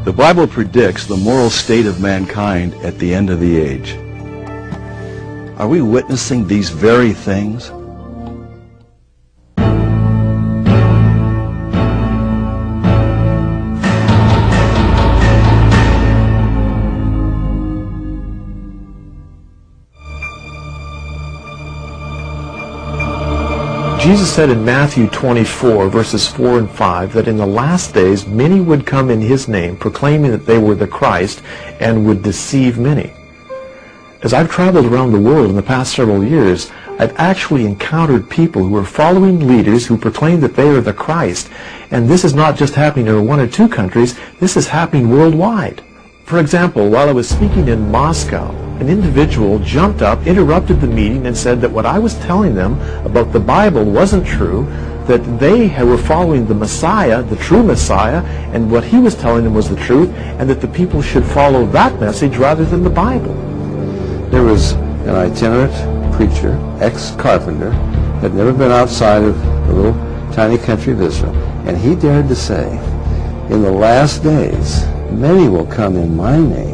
The Bible predicts the moral state of mankind at the end of the age. Are we witnessing these very things? Jesus said in Matthew 24, verses 4 and 5, that in the last days many would come in his name, proclaiming that they were the Christ, and would deceive many. As I've traveled around the world in the past several years, I've actually encountered people who are following leaders who proclaim that they are the Christ. And this is not just happening in one or two countries, this is happening worldwide. For example, while I was speaking in Moscow, an individual jumped up, interrupted the meeting, and said that what I was telling them about the Bible wasn't true, that they were following the Messiah, the true Messiah, and what he was telling them was the truth, and that the people should follow that message rather than the Bible. There was an itinerant preacher, ex-carpenter, had never been outside of the little tiny country of Israel, and he dared to say, in the last days, many will come in my name.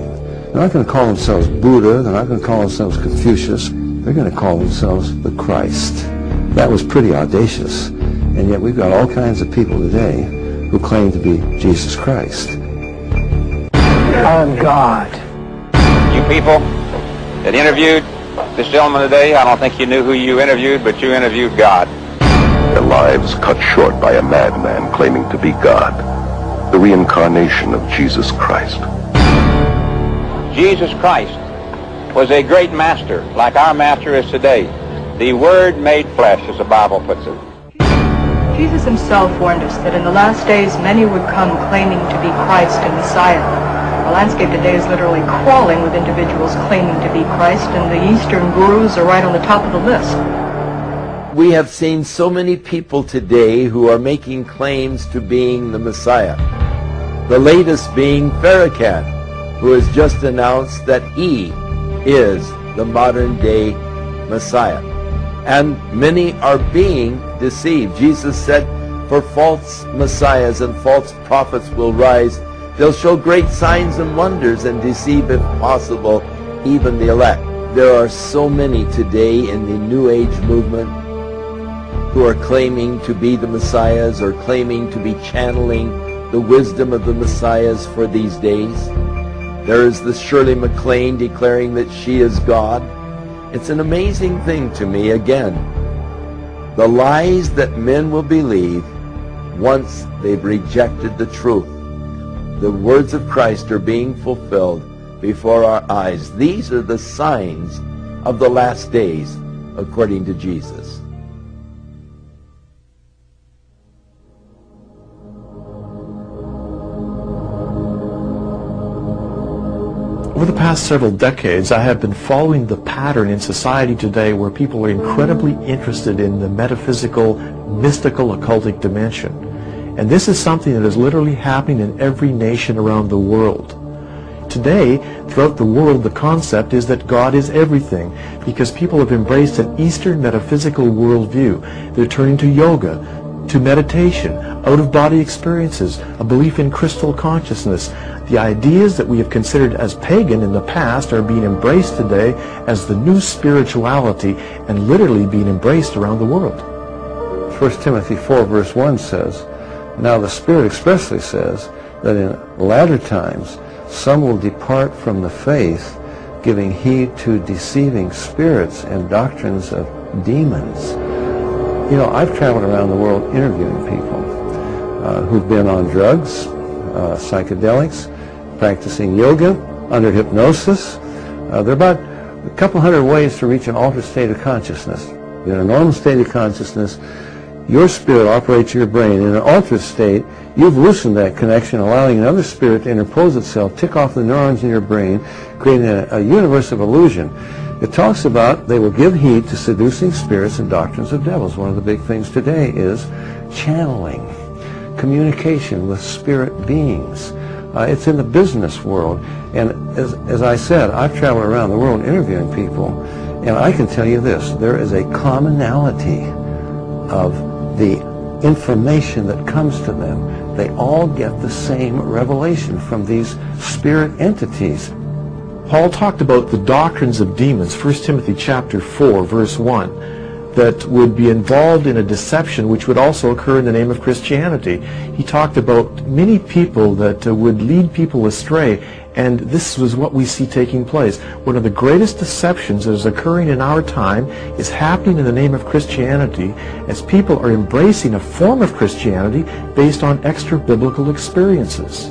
They're not going to call themselves Buddha. They're not going to call themselves Confucius. They're going to call themselves the Christ. That was pretty audacious. And yet we've got all kinds of people today who claim to be Jesus Christ. I'm God. You people that interviewed this gentleman today, I don't think you knew who you interviewed, but you interviewed God. Their lives cut short by a madman claiming to be God, the reincarnation of Jesus Christ. Jesus Christ was a great master, like our master is today. The Word made flesh, as the Bible puts it. Jesus himself warned us that in the last days many would come claiming to be Christ and Messiah. The landscape today is literally crawling with individuals claiming to be Christ, and the Eastern gurus are right on the top of the list. We have seen so many people today who are making claims to being the Messiah. The latest being Farrakhan, who has just announced that he is the modern-day Messiah. And many are being deceived. Jesus said, for false messiahs and false prophets will rise. They'll show great signs and wonders and deceive, if possible, even the elect. There are so many today in the New Age movement who are claiming to be the messiahs or claiming to be channeling the wisdom of the messiahs for these days. There is the Shirley MacLaine declaring that she is God. It's an amazing thing to me, again, the lies that men will believe once they've rejected the truth. The words of Christ are being fulfilled before our eyes. These are the signs of the last days, according to Jesus. Over the past several decades, I have been following the pattern in society today where people are incredibly interested in the metaphysical, mystical, occultic dimension. And this is something that is literally happening in every nation around the world. Today, throughout the world, the concept is that God is everything, because people have embraced an Eastern metaphysical worldview. They're turning to yoga, to meditation, out-of-body experiences, a belief in crystal consciousness. The ideas that we have considered as pagan in the past are being embraced today as the new spirituality and literally being embraced around the world. 1 Timothy 4 verse 1 says, now the Spirit expressly says that in latter times some will depart from the faith, giving heed to deceiving spirits and doctrines of demons. You know, I've traveled around the world interviewing people who've been on drugs, psychedelics, practicing yoga, under hypnosis. There are about a couple hundred ways to reach an altered state of consciousness. In a normal state of consciousness, your spirit operates your brain. In an altered state, you've loosened that connection, allowing another spirit to interpose itself, tick off the neurons in your brain, creating a universe of illusion. It talks about they will give heed to seducing spirits and doctrines of devils. One of the big things today is channeling, communication with spirit beings. It's in the business world. And as I said, I've traveled around the world interviewing people, and I can tell you this, there is a commonality of the information that comes to them. They all get the same revelation from these spirit entities. Paul talked about the doctrines of demons, 1 Timothy chapter 4, verse 1, that would be involved in a deception which would also occur in the name of Christianity. He talked about many people that would lead people astray, and this was what we see taking place. One of the greatest deceptions that is occurring in our time is happening in the name of Christianity, as people are embracing a form of Christianity based on extra-biblical experiences.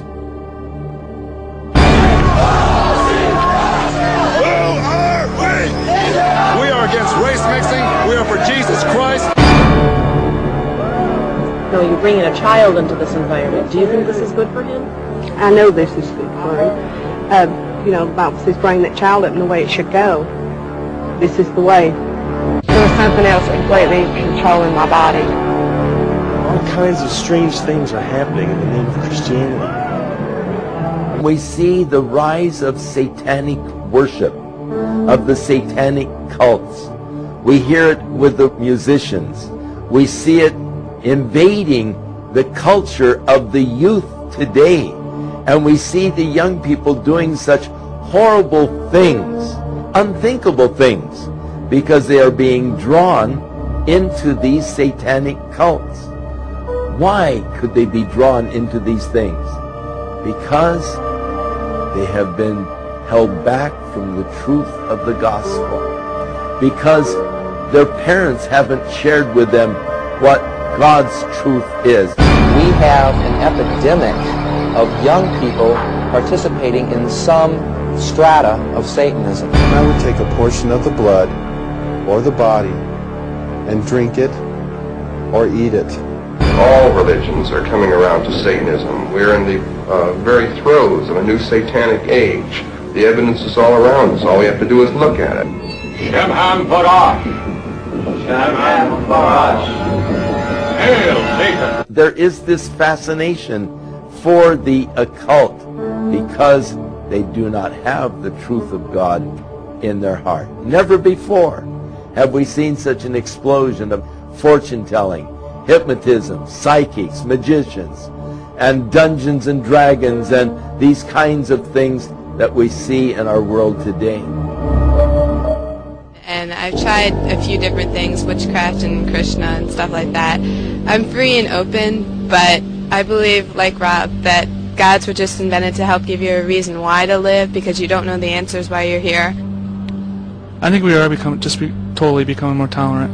You're bringing a child into this environment. Do you think this is good for him? I know this is good for him. You know, the Bible says bring that child up in the way it should go. This is the way. There was something else completely controlling my body. All kinds of strange things are happening in the name of Christianity. We see the rise of satanic worship, of the satanic cults. We hear it with the musicians. We see it invading the culture of the youth today. And we see the young people doing such horrible things, unthinkable things, because they are being drawn into these satanic cults. Why could they be drawn into these things? Because they have been held back from the truth of the gospel. Because their parents haven't shared with them what God's truth is. We have an epidemic of young people participating in some strata of Satanism. I would take a portion of the blood or the body and drink it or eat it. All religions are coming around to Satanism. We're in the very throes of a new satanic age. The evidence is all around us. All we have to do is look at it. Shemham Farah. Shemham Farah. Hail Satan. There is this fascination for the occult because they do not have the truth of God in their heart. Never before have we seen such an explosion of fortune-telling, hypnotism, psychics, magicians, and Dungeons and Dragons, and these kinds of things that we see in our world today. And I've tried a few different things, witchcraft and Krishna and stuff like that. I'm free and open, but I believe, like Rob, that gods were just invented to help give you a reason why to live, because you don't know the answers why you're here. I think we are totally becoming more tolerant.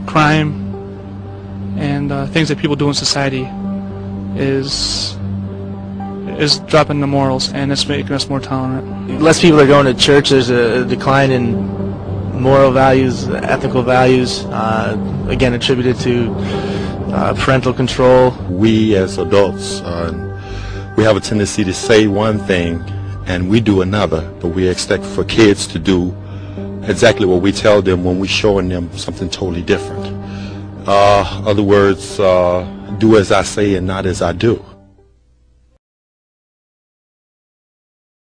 Crime and things that people do in society is dropping the morals, and it's making us more tolerant. Less people are going to church. There's a decline in moral values, ethical values, again attributed to parental control. We as adults, we have a tendency to say one thing and we do another, but we expect for kids to do exactly what we tell them when we're showing them something totally different. Other words, do as I say and not as I do.